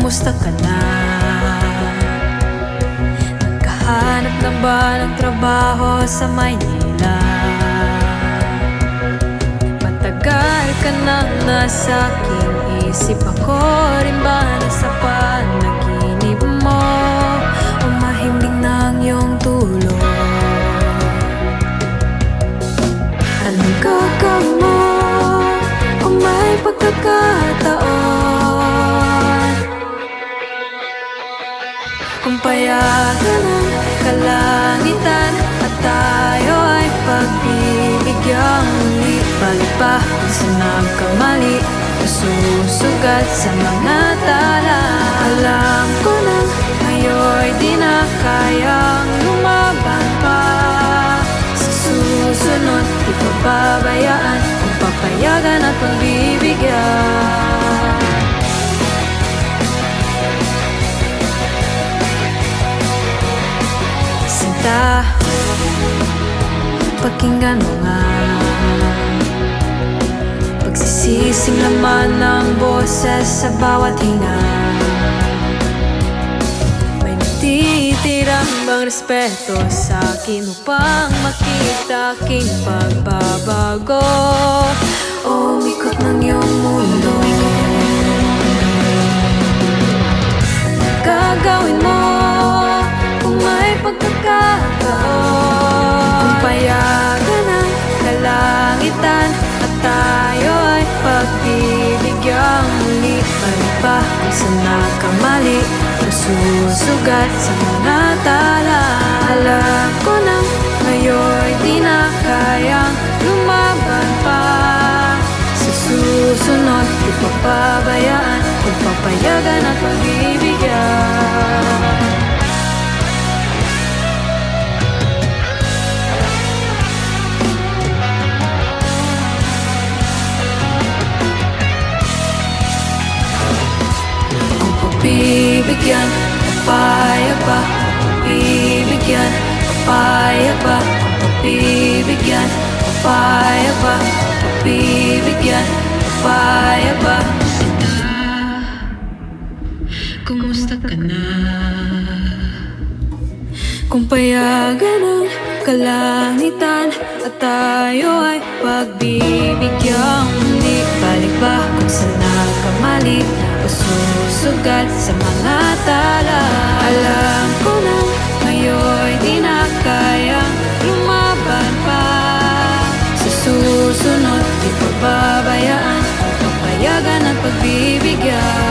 kumusta ka na? Naghahanap na ba ng trabaho sa Maynila? Matagal ka nang nasa aking isip, ako rin ba nasa panaginip mo? O mahimbing ng iyong tulog? Anong gagawin mo kung may pagkakataon? Kung payagan ng kalangitan at tayo ay pagbibigyang muli, balik ba kung saan nagkamali? Nasusugat sa mga tala. Alam ko na ngayon'y di na kayang lumaban pa. Sa susunod, di ko pabayaan kung papayagan at pagbibigyan. Sinta, pakinggan mo nga pagsisising laman ng boses sa bawat hinga. May natitirang bang respeto sa akin upang makita aking pagbabago? O umikot ng iyong mundo? Gagawin mo kung may pagkakataon? Kung payagan ng kalangitan at tayo ay pagbibigyang muli, balik ba kung saan nagkamali? Nasusugat sa mga tala. Alam ko nang ngayon'y di na kayang lumaban pa. Sa susunod, di ko pabayaan kung papayagan at pagbibigyan. Bibigyan, papayag ba? Bibigyan, papayag ba? Bibigyan, papayag ba? Bibigyan, papayag ba? Kumusta ka na? Kung payagan ng kalangitan at tayo ay pagbibigyan muli, balik ba kung saan nagkamali? O susugat sa mga tala. Alam ko nang ngayon'y di na kayang lumaban pa. Sa susunod, di ko babayaan, papayagan at pagbibigyan.